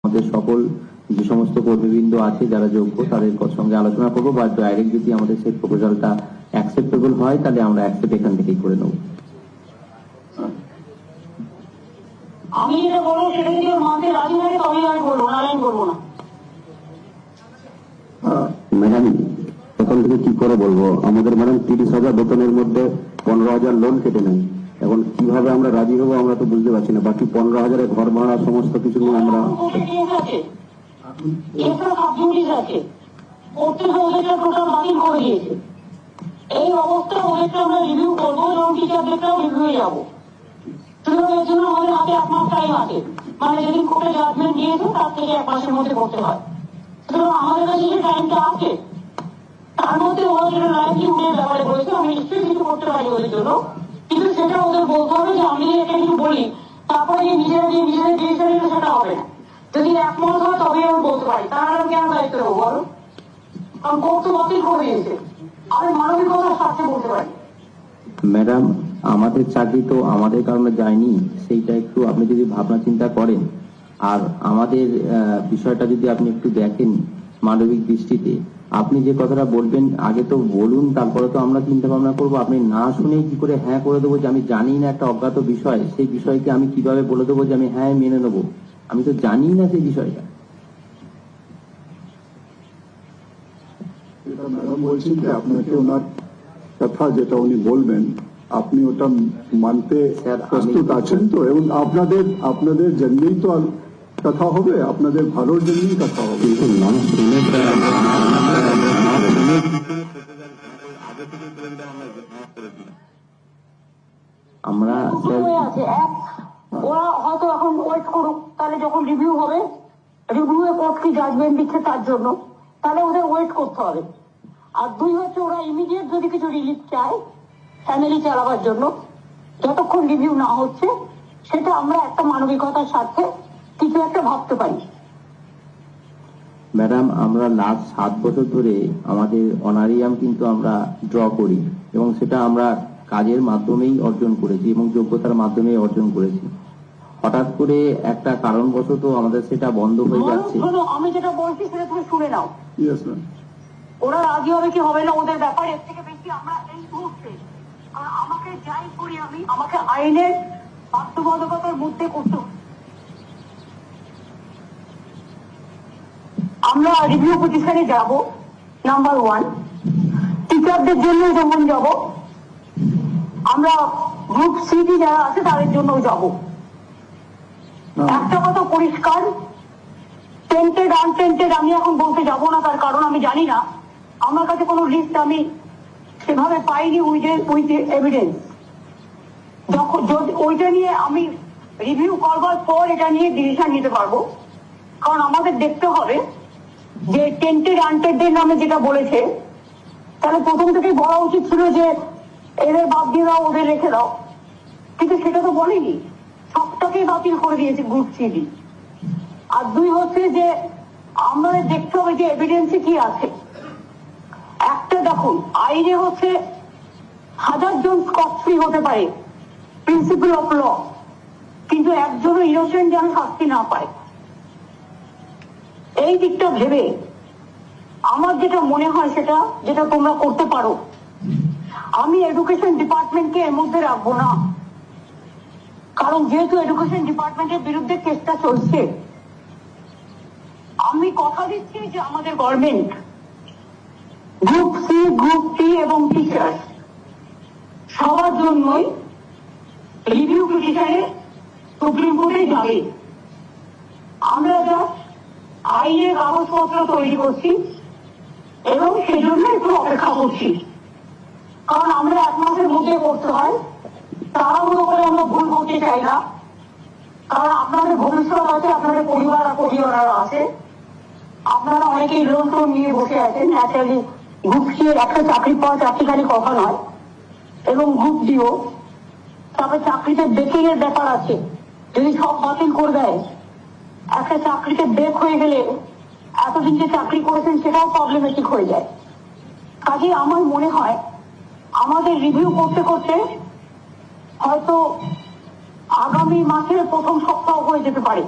আমাদের সকল যে সমস্ত কর্মীবৃন্দ আছে যারা যোগ্য তাদের সঙ্গে আলোচনা করবো, বা ডাইরেক্ট যদি আমাদের সেই প্রপোজালটা অ্যাকসেপ্টেবল হয় তাহলে আমরা অ্যাকসেপ্ট এখান থেকেই করে নেব। আমি যেটা বলবো সেটা যদি মানতে রাজি হয় তবেই আমি বলবো, নারায়ণ বলবো না। ম্যাডাম এখন থেকে কি করে বলবো? আমাদের ম্যাডাম 30,000 বেতনের মধ্যে 15,000 লোন কেটে নেই। এখন কিভাবে আমরা রাজি হবো আমরা তো বুঝতে পারছি না। বাকি 15,000 ঘর ভাড়া সমস্ত কিছু নিয়ে আমরা এই অবস্থায় ওদেরকে আমরা রিভিউ করবো এবং টিচারদেরকেও রিভিউ যাবো। এর জন্য আমাদের হাতে 1 মাস টাইম আছে, মানে যেদিন কোর্টে জাজমেন্ট দিয়েছে তার থেকে 1 মাসের মধ্যে করতে হয়। সুতরাং আমাদের কাছে যে টাইমটা আছে তার মধ্যে ওরা যেটা লাইভলিহুডের ব্যাপারে বলেছে আমি নিশ্চয়ই কিছু করতে পারি ওদের জন্য, কিন্তু সেটা ওদের বলতে হবে যে আমি যদি একটা কিছু বলি তারপরে নিজেরা ডিসিশন নিলে সেটা হবে না। যদি 1 মাস হয় তবেই আমি বলতে পারি, তার আমি কেন দায়িত্ব নেবো বলো? কারণ কোর্ট তো বাতিল করে দিয়েছে, আমি মানবিকতার স্বার্থে বলতে পারি। ম্যাডাম আমাদের চাকরি তো আমাদের কারণে যায়নি, সেইটা একটু আপনি যদি ভাবনা চিন্তা করেন। আর আমাদের বিষয়টা যদি আপনি একটু দেখেন মানবিক দৃষ্টিতে, আপনি যে কথাটা বলবেন আগে তো বলুন, তারপরে তো আমরা চিন্তা ভাবনা করবো। আপনি না শুনেই কি করে হ্যাঁ করে দেবো যে আমি জানি না একটা অজ্ঞাত বিষয়, সেই বিষয়কে আমি কিভাবে বলে দেবো যে আমি হ্যাঁ মেনে নেবো? আমি তো জানি না সেই বিষয়টা। ম্যাডাম বলছেন যে আপনাকে ওনার কথা যেটা উনি বলবেন আপনি ওটা মানতে প্রস্তুত আছেন তো? এবং আপনাদের জন্যই তো কথা হবে, আপনাদের ভালোর জন্যই কথা হবে। আমরা ওরা হয়তো এখন ওয়েট করুক, তাহলে যখন রিভিউ হবে, রিভিউ কোর্ট কি জাজমেন্ট দিচ্ছে তার জন্য, তাহলে ওদের ওয়েট করতে হবে। আর 2 হচ্ছে ওরা ইমিডিয়েট যদি কিছু রিলিফ চায় ফ্যামিলি চালাবার জন্য, যতক্ষণ রিভিউ না হচ্ছে সেটা আমরা একটা মানবিকতার স্বার্থে কিছু একটা ভাবতে পারি। ম্যাডাম আমরা লাস্ট 7 বছর ধরে আমাদের অনারিয়াম কিন্তু আমরা ড্র করি, এবং সেটা আমরা কাজের মাধ্যমেই অর্জন করেছি এবং যোগ্যতার মাধ্যমেই অর্জন করেছি। হঠাৎ করে একটা কারণবশত আমাদের সেটা বন্ধ হয়ে যাচ্ছে। আমি যেটা বলছি সেটা তুমি শুনে নাও। ওরা রাজি হবে কি হবে না ওদের ব্যাপার, এর থেকে বেশি আমরা এই মুহূর্তে আমাকে যাই করি আমাকে আইনের বাধ্যবাধকতার মধ্যে করতে হবে। আমরা রিভিউ পিটিশনে যাব, নাম্বার 1। টিচারদের জন্য যেমন যাব, আমরা গ্রুপ সিটি যারা আছে তাদের জন্য যাব। একটা কথা পরিষ্কার, টেন্টেড আনটেন্টেড আমি এখন বলতে যাব না, তার কারণ আমি জানি না, আমার কাছে কোনো লিস্ট আমি সেভাবে পাইনি উইথ এভিডেন্স। যখন ওইটা নিয়ে আমি রিভিউ করবার পর এটা নিয়ে ডিসিশন নিতে পারবো। কারণ আমাদের দেখতে হবে যে টেন্টেড আনটেন্টেড নামে যেটা বলেছে, তাহলে প্রথম থেকেই বলা উচিত ছিল যে এদের বাদ দিয়ে দাও, ওদের রেখে দাও, কিন্তু সেটা তো বলেনি, সবটাকেই বাতিল করে দিয়েছে গ্রুপ সিডি। আর 2 হচ্ছে যে আমাদের দেখতে হবে যে এভিডেন্সে কি আছে। একটা দেখুন, আইনে হচ্ছে 1000 জন স্কচ ফ্রি হতে পারে, প্রিন্সিপাল অফ ল, কিন্তু একজনও ইনোসেন্ট যেন শাস্তি না পায়। এই দিকটা ভেবে আমার যেটা মনে হয় সেটা যেটা তোমরা করতে পারো, আমি এডুকেশন ডিপার্টমেন্টকে এর মধ্যে রাখবো না, কারণ যেহেতু এডুকেশন ডিপার্টমেন্টের বিরুদ্ধে কেসটা চলছে, আমি কথা দিচ্ছি যে আমাদের গভর্নমেন্ট গ্রুপ সি, গ্রুপ টি এবং টিচার সবার জন্যই রিভিউ পিটিশনে সুপ্রিম কোর্টে যাবে। আমরা যা আইনের কাগজপত্র তৈরি করছি এবং সেজন্য একটু অপেক্ষা করছি, কারণ আমরা 1 মাসের মধ্যে করতে হয়, তাড়াহুড়ো করে আমরা ভুল করতে চাই না। কারণ আপনাদের ভবিষ্যৎ আছে, আপনাদের পরিবার আর পরিবাররা আছে, আপনারা অনেকেই লোন টোন নিয়ে বসে আছেন। ন্যাচারালি গ্রুপ সি এর একটা চাকরি পাওয়া চাকরিখানি কথা নয়, এবং গ্রুপ ডিও, তবে চাকরিতে বেকিং এর ব্যাপার আছে। যদি সব বাতিল করে দেয়, একটা চাকরিতে ব্রেক হয়ে গেলে এতদিন যে চাকরি করেছেন সেটাও প্রবলেমেটিক হয়ে যায়। কাজে আমার মনে হয় আমাদের রিভিউ করতে করতে হয়তো আগামী মাসের প্রথম সপ্তাহ হয়ে যেতে পারে।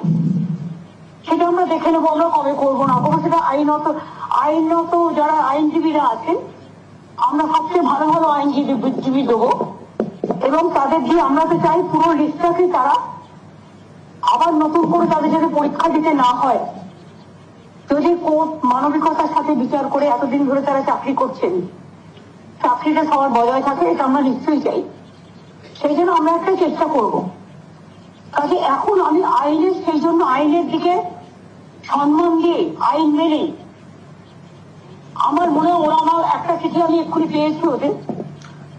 সেটা আমরা দেখে নেবো, আমরা কবে করবো না করবো সেটা আইনত যারা আইনজীবীরা আছেন, আমরা সবচেয়ে ভালো ভালো আইনজীবী দেবো এবং তাদের দিয়ে আমরা তো চাই পুরো লিস্টটাকে তারা আবার নতুন করে তাদের যাতে পরীক্ষা দিতে না হয়। যদি কোর্ট মানবিকতার সাথে বিচার করে এতদিন ধরে তারা চাকরি করছেন, চাকরিটা সবার বজায় থাকে, এটা আমরা নিশ্চয়ই চাই। সেই জন্য আমরা একটা চেষ্টা করব। কাজে এখন আমি সেই জন্য আইনের দিকে সম্মান দিয়ে আইন মেনে, আমার মনে হয় ওরা আমার একটা চিঠি আমি এক্ষুনি পেয়েছি ওদের,